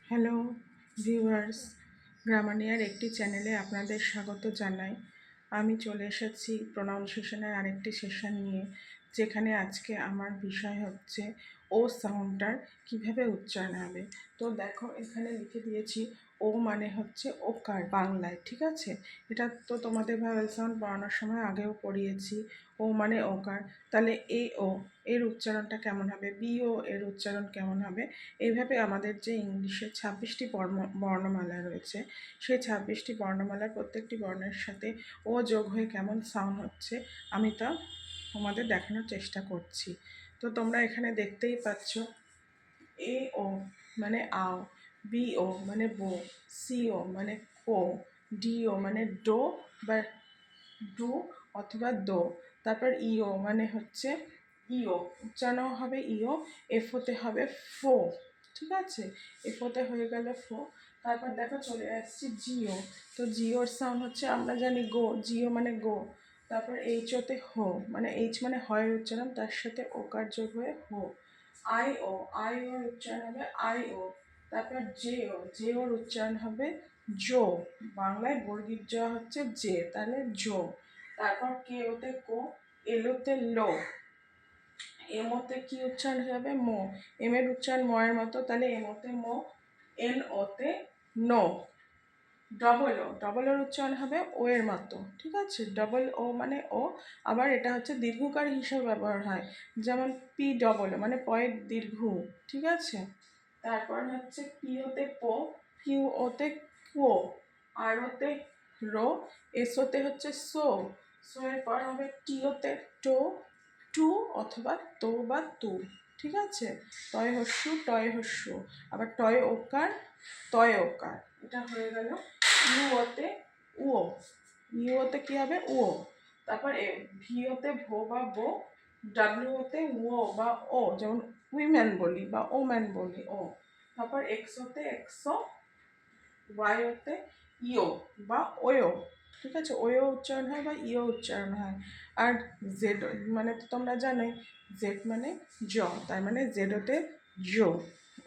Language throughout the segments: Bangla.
হ্যালো ভিউয়ার্স, গ্রামানিয়ার একটি চ্যানেলে আপনাদের স্বাগত জানাই। আমি চলে এসেছি প্রোনাউন্সিয়েশনের আরেকটি সেশন নিয়ে, যেখানে আজকে আমার বিষয় হচ্ছে ও সাউন্ডটার কিভাবে উচ্চারণ হবে। তো দেখো, এখানে লিখে দিয়েছি ও মানে হচ্ছে ওকার বাংলায়, ঠিক আছে? এটা তো তোমাদের ভাওয়েল সাউন্ড পড়ানোর সময় আগেও পড়িয়েছি। ও মানে ওকার, তাহলে এ ও এর উচ্চারণটা কেমন হবে, বি ও এর উচ্চারণ কেমন হবে। এইভাবে আমাদের যে ইংলিশে 26টি বর্ণমালা রয়েছে, সেই 26টি বর্ণমালার প্রত্যেকটি বর্ণের সাথে ও যোগ হয়ে কেমন সাউন্ড হচ্ছে আমি তা তোমাদের দেখানোর চেষ্টা করছি। তো তোমরা এখানে দেখতেই পাচ্ছ, এ ও মানে আও, বি ও মানে বো, সি ও মানে কো, ডি ও মানে ডো বা ডু অথবা দো, তারপর ইও মানে হচ্ছে ইও, উচ্চারণ হবে ইও। এফোতে হবে ফো, ঠিক আছে? এফোতে হয়ে গেল ফো। তারপর দেখো চলে আসছি জিও। তো জিওর সাউন্ড হচ্ছে আমরা জানি গো, জিও মানে গো। তারপর এইচওতে হো, মানে এইচ মানে হয়ের উচ্চারণ, তার সাথে ওকার যোগ হয়ে হো। আই ওর উচ্চারণ হবে আই ও। তারপর জে ওর উচ্চারণ হবে জো, বাংলায় বর্গীর জ হচ্ছে জে, তাহলে জো। তারপর কে ওতে কো, এলোতে লো, এমোতে কি উচ্চারণ হবে মো, এম এর উচ্চারণ ম এর মতো, তাহলে এমোতে মো। এন ওতে নো। ডবল ওর উচ্চারণ হবে ও এর মতো, ঠিক আছে? ডবল ও মানে ও, আবার এটা হচ্ছে দীর্ঘকার হিসেবে ব্যবহার হয়, যেমন পি ডবল মানে পয়ের দীর্ঘ, ঠিক আছে? তারপর হচ্ছে পি ওতে পো, কিউ ওতে কুও, আর ওতে রো, এস ওতে হচ্ছে সো, সো এর পর হবে টি ওতে টো, টু অথবা তো বা তু, ঠিক আছে? টয় হস্যু, আবার টয় ওকার, তয় ওকার, এটা হয়ে গেল। ইউ ওতে উও, ইউ ওতে কি হবে উও। তারপর ভি ওতে ভো বা বো, ডাব্লিউ ওতে ও বা ও, যেমন উইম্যান বলি বা ওম্যান বলি ও। তারপর এক্স ওতে এক্সো, ওয়াই ওতে ইও বা ওয়ো, ঠিক আছে? ওয়ো উচ্চারণ হয় বা ইও উচ্চারণ হয়। আর জেড মানে তো তোমরা জানোই, জেড মানে জ, তার মানে জেড ওতে জো,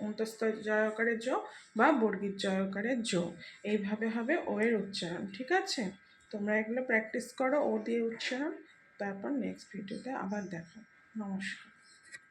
অন্তস্থ জয়কারে জো বা বর্গীর জয়কারে জো। এইভাবে হবে ও এর উচ্চারণ, ঠিক আছে? তোমরা এগুলো প্র্যাকটিস করো ও দিয়ে উচ্চারণ, তারপর নেক্সট ভিডিওতে আবার দেখো। নমস্কার।